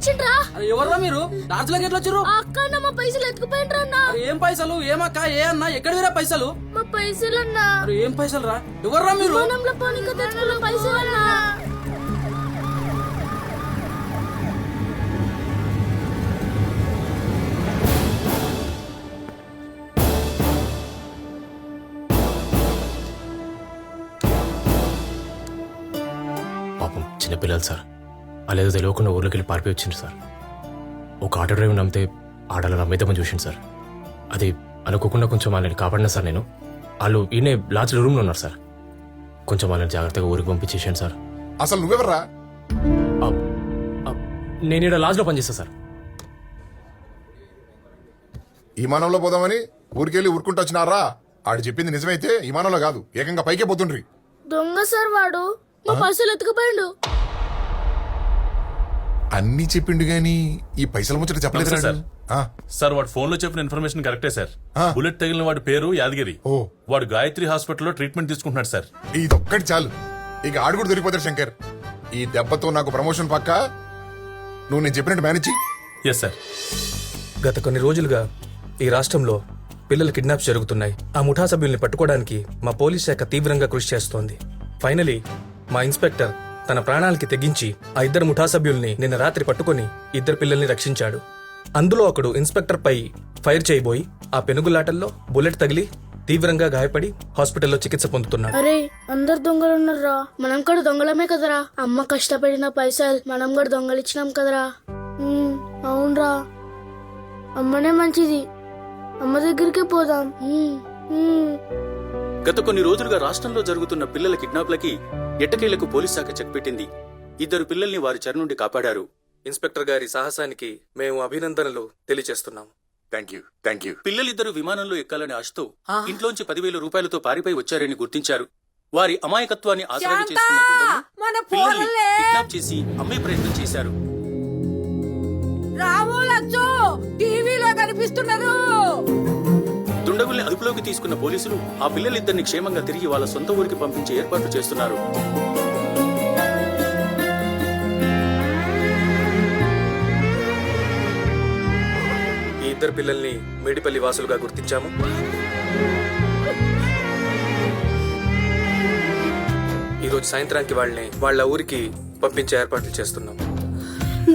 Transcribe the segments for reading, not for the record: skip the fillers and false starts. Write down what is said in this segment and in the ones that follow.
వచ్చిండ్రా. ఎవర్రా మీరు? లాడ్జ్లోకి ఎట్లా వచ్చారు? అక్క అన్న మా పైసలు ఎత్తుకుపోయిండ్రా అన్న. ఏం పైసలు? ఏమక్క? ఏ అన్న? ఎక్కడ వేరే పైసలు? మా పైసలు అన్నా. ఏం పైసలు రా? ఎవర్రా మీరు? విమానంలో పోనీకి తెచ్చుకున్న పైసలు అన్నా. పాపం చిన్నపిల్లలు సార్, అలాగే తెలియకుండా ఊర్లోకి వెళ్ళి పారిపోయి వచ్చింది సార్. ఒక ఆటో డ్రైవర్ నమ్మితే ఆడలో నమ్మేద్దామని చూసింది సార్. అది అనుకోకుండా కొంచెం వాళ్ళని కాపాడినా సార్ నేను. వాళ్ళు ఈయనే లాడ్జ్లో రూమ్లో ఉన్నారు సార్. కొంచెం వాళ్ళని జాగ్రత్తగా ఊరికి పంపించేసాను సార్. అసలు నువ్వెవర్రా? నేను ఇక్కడ లాడ్జ్లో పనిచేస్తా సార్. విమానంలో పోదామని ఊరికెళ్ళి ఊరుకుంటూ వచ్చినారా? ఆడు చెప్పింది నిజమైతే విమానంలో కాదు, ఏకంగా పైకే పోతుండ్రి. దొంగ సార్ వాడు. మా పైసలు ఎత్తుకుపోయిండు. అన్ని చెప్పిండు గాని ఈ పైసల ముచ్చట చెప్పలేదు సార్. సార్ వాడు ఫోన్ లో చెప్పిన ఇన్ఫర్మేషన్ కరెక్టే సార్. బుల్లెట్ తగిలిన వాడి పేరు యాదగిరి. వాడు గాయత్రి హాస్పిటల్లో ట్రీట్మెంట్ తీసుకుంటున్నాడు సార్. ఇదొక్కటి చాలు, ఇక ఆడు కూడా దొరికిపోతాడు శంకర్. ఈ దెబ్బతో నాకు ప్రమోషన్ పక్క. నువ్వు నేను చెప్పినట్టు మేనేజ్ చెయ్యి. Yes sir. గత కొన్ని రోజులుగా ఈ రాష్ట్రంలో పిల్లల కిడ్నాప్స్ జరుగుతున్నాయి. ఆ ముఠా సభ్యుల్ని పట్టుకోవడానికి మా పోలీస్ శాఖ తీవ్రంగా కృషి చేస్తోంది. ఫైనలీ మా ఇన్స్పెక్టర్ తన ప్రాణాలకి తెగించి ఆ ఇద్దరు ముఠా సభ్యుల్ని నిన్న రాత్రి పట్టుకుని ఇద్దరు పిల్లల్ని రక్షించాడు. అందులో ఒకడు ఇన్స్పెక్టర్ పై ఫైర్ చేయబోయి ఆ పెనుగులాటల్లో బుల్లెట్ తగిలి తీవ్రంగా గాయపడి హాస్పిటల్లో చికిత్స పొందుతున్నాడు. అరే అందరు దొంగలు ఉన్నారా? మనం కూడా దొంగలమే కదరా. అమ్మ కష్టపడిన పైసలు మనం కూడా దొంగలిచ్చినాం కదరా. అవునరా, అమ్మనే మంచిది. అమ్మ దగ్గరికే పోదాం. గత కొన్ని రోజులుగా రాష్ట్రంలో జరుగుతున్న పిల్లల కిడ్నాప్లకి ఎట్టకేలకు పోలీస్ శాఖ చెక్ పెట్టింది. ఇద్దరు పిల్లల్ని వారి చెర నుండి కాపాడారు. ఇన్స్పెక్టర్ గారి సాహసానికి మేము అభినందనలు తెలియజేస్తున్నాం. Thank you. పిల్లలిద్దరూ విమానంలో ఎక్కాలని ఆశతో ఇంట్లోంచి 10,000 రూపాయలతో పారిపోయి వచ్చారని గుర్తించారు. వారి అమాయకత్వాన్ని ఆసరాగా చేసుకున్న దుండగులు పిల్లల్ని కిడ్నాప్ చేసి అమ్మే ప్రయత్నం చేశారు. టీవీలో కనిపిస్తున్నారు. దుండగుల్ని అదుపులోకి తీసుకున్న పోలీసులు ఆ పిల్లలిద్దరిని క్షేమంగా తిరిగి వాళ్ళ సొంత ఊరికి పంపించే ఏర్పాట్లు చేస్తున్నారు. ఈ ఇద్దరు పిల్లల్ని మేడిపల్లి వాసులుగా గుర్తించాము. ఈరోజు సాయంత్రానికి వాళ్ళని వాళ్ళ ఊరికి పంపించే ఏర్పాట్లు చేస్తున్నాం.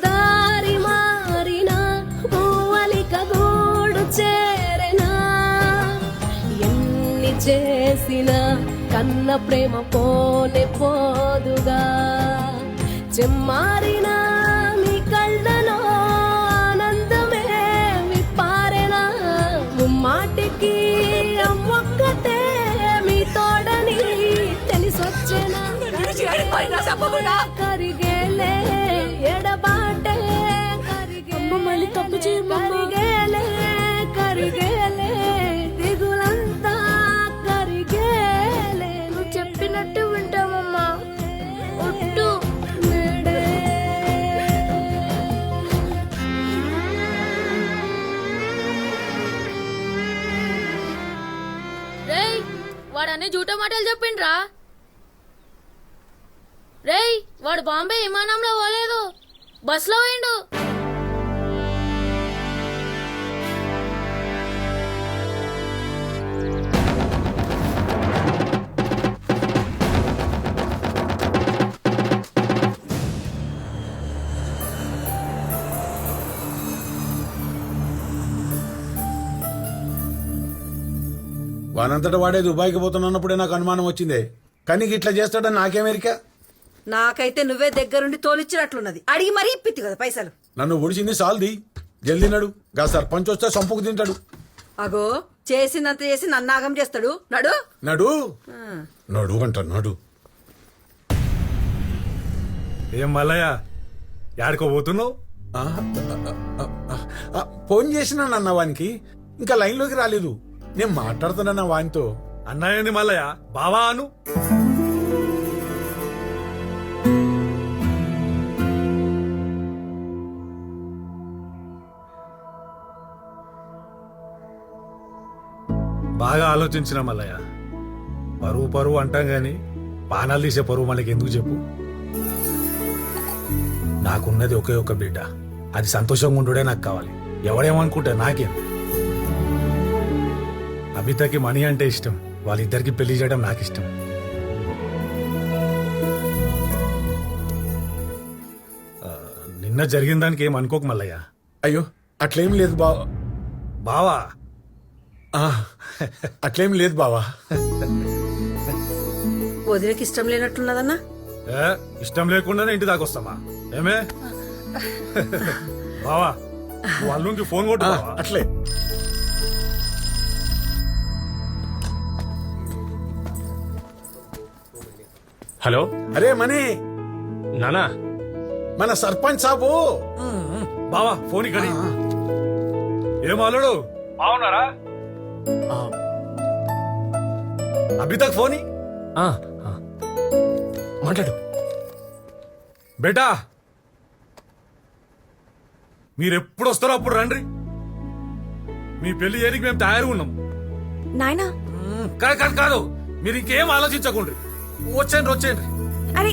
దారి మారిన పూవలిక గూడు చేరెనా, ఎన్ని చేసిన కన్న ప్రేమ పోనే పోదుగా. చెమ్మారిన మీ కళ్ళలో ఆనందమే విప్పారెనా, ముమ్మాటికి అమ్మొక్కతే మీ తోడని తెలిసొచ్చేనా. కరిగేలే ఎడబాటే మళ్ళీ తప్పు చేయమరిగేలే కరిగేలే దిగులంతా కరిగేలే. నువ్వు చెప్పినట్టు వింటామమ్మా. ఒట్టు రేయ్ వాడన్నీ జూటో మాటలు చెప్పిండ్రా. రేయ్ వాడు బాంబే విమానంలో పోలేదు, బస్లో పోయిండు. వానంతటా వాడే దుబాయ్కి పోతున్నప్పుడే నాకు అనుమానం వచ్చిందే. కానీ ఇట్లా చేస్తాడని నాకేమెరికా? నాకైతే నువ్వే దగ్గరుండి తోలిచ్చినట్లున్నది. అడిగి మరీ ఇప్పిత్తి కదా పైసలు. నన్ను ఒడిచింది సాల్ది. జల్దీ నడు, గా సర్పంచ్ వస్తే సంపుకు తింటాడు. అగో చేసినంత చేసి నన్నాగం చేస్తాడు. నడు నడు నడు అంట నడు. ఏం మల్లయ్య యాడికో పోతున్నావు? ఫోన్ చేసినా అన్న వానికి, ఇంకా లైన్లోకి రాలేదు. నేను మాట్లాడుతున్నా వానితో. అన్నయ్యని మల్లయ్య బావా అను. బాగా ఆలోచించిన మల్లయ్య. పరువు పరువు అంటాం గాని పానాలు తీసే పరువు మనకి ఎందుకు చెప్పు? నాకున్నది ఒకే ఒక బిడ్డ, అది సంతోషంగా ఉండుడే నాకు కావాలి. ఎవడేమనుకుంటే నాకేం. అబితకి మనీ అంటే ఇష్టం, వాళ్ళిద్దరికి పెళ్లి చేయడం నాకు ఇష్టం. నిన్న జరిగిన దానికి ఏం అనుకోకు మల్లయ్య. అయ్యో అట్లేం లేదు బావా. బావా అట్లేం లేదు బావా. వదిలేకి ఇష్టం లేనట్లున్నదన్నా. ఏ, ఇష్టం లేకుండానే ఇంటి దాకా వస్తామా ఏమే? బావా నువ్వు అల్లునికి ఫోన్ కొట్టు బావా. అట్లే హలో అరే మనీ, నానా. మన సర్పంచ్ సాబు. బావా ఫోన్ ఇక్కడ. ఏం అల్లుడు బాగున్నారా? అభితక్ ఫోన్ ఆ, ఆ. మాట్లాడు. బేటా మీరెప్పుడు వస్తారో అప్పుడు రండి. మీ పెళ్లి చేయడానికి మేము తయారుగా ఉన్నాం. నాయనా కాదు కాదు కాదు, మీరు ఇంకేం ఆలోచించకండి. వచ్చేయండి వచ్చేయండి. అరే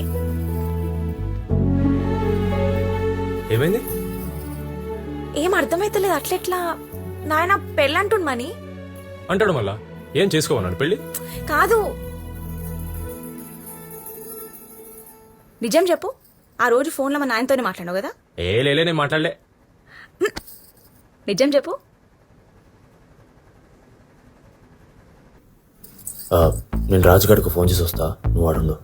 ఏమైంది? ఏం అర్థమైతలేదు. అట్లెట్లా నాయన పెళ్ళంటుండమని అంటాడు మళ్ళా. ఏం చేసుకోమన్నాడు పెళ్ళి? కాదు, నిజం చెప్పు. ఆ రోజు ఫోన్లో మా నాయనతోనే మాట్లాడావు కదా? లేలే, నేను మాట్లాడలే. నిజం చెప్పు. నేను రాజుగాడికి ఫోన్ చేసి వస్తా, నువ్వు వాడుండు.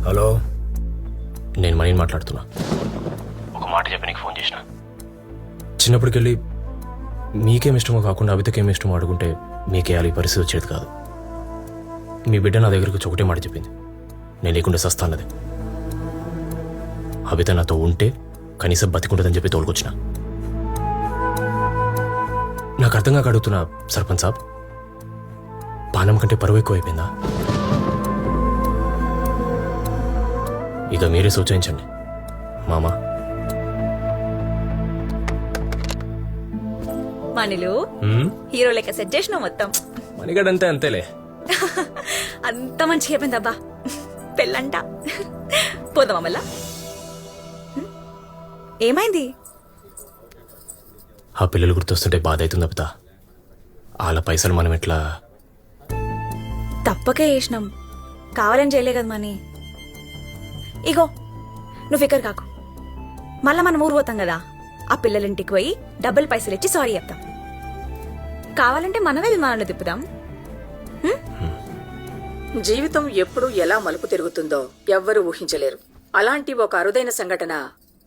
హలో, నేను మనీని మాట్లాడుతున్నా. ఒక మాట చెప్పి నీకు ఫోన్ చేసిన. చిన్నప్పటికెళ్ళి మీకేం ఇష్టమో కాకుండా అబితకేం ఇష్టమో అడుగుంటే మీకేయాలి ఈ పరిస్థితి వచ్చేది కాదు. మీ బిడ్డ నా దగ్గరకు వచ్చి ఒకటే మాట చెప్పింది, నేను లేకుండా సస్తాన్నది. అబిత నాతో ఉంటే కనీసం బతికుంటుందని చెప్పి తోలుకొచ్చిన. నాకు అర్థం కాక అడుగుతున్నా సర్పంచ్ సాబ్, పానం కంటే పరువు ఎక్కువ అయిపోయిందా? ఇక మీరే సూచించండి మామా. మనీలు హీరో లెక్క సెట్ చేసినావు మొత్తం. మణిగడంతే అంతేలే. అంత మంచిగా అయిపోయిందబ్బా పెళ్ళంట. పోదామా మళ్ళా? ఏమైంది? ఆ పిల్లలు గుర్తొస్తుంటే బాధ అవుతుంది అబిత. వాళ్ళ పైసలు మనం ఎట్లా? తప్పకే చేసినాం, కావాలని చేయలే కదా మనీ. ఇగో నువ్వు ఫికర్ కాకు. మళ్ళా మనం ఊరు పోతాం కదా, ఆ పిల్లలింటికి పోయి డబ్బులు పైసలు ఇచ్చి సారీ చెప్తాం. కావాలంటే మనమే విమానంలో తిప్పుదాం. జీవితం ఎప్పుడు ఎలా మలుపు తిరుగుతుందో ఎవ్వరూ ఊహించలేరు. అలాంటి ఒక అరుదైన సంఘటన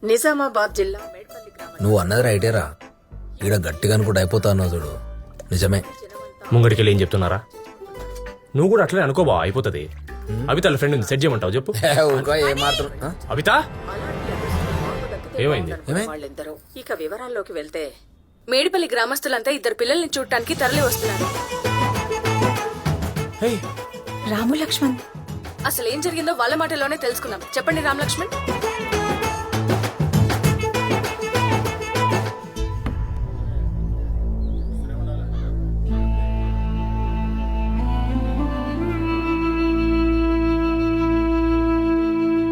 నిజామాబాద్ జిల్లా మేడ్పల్లి గ్రామం. నువ్వు అన్నది రైటేరా, ఈడ గట్టిగా కూడా అయిపోతావు చూడు. నిజమే. ముంగడికెళ్ళి ఏం చెప్తున్నారా? నువ్వు కూడా అట్లనే అనుకోబా, అయిపోతుంది. అబిత వాళ్ళ ఫ్రెండ్ సెట్ చేయమంటావు చెప్పు. అబిత ఏమైంది? వాళ్ళెందరూ ఇక వివరాల్లోకి వెళ్తే, మేడిపల్లి గ్రామస్తులంతా ఇద్దరు పిల్లల్ని చూడటానికి తరలి వస్తున్నారు. రాము లక్ష్మణ్, అసలు ఏం జరిగిందో వాళ్ళ మాటలోనే తెలుసుకుందాం. చెప్పండి రామ్ లక్ష్మణ్.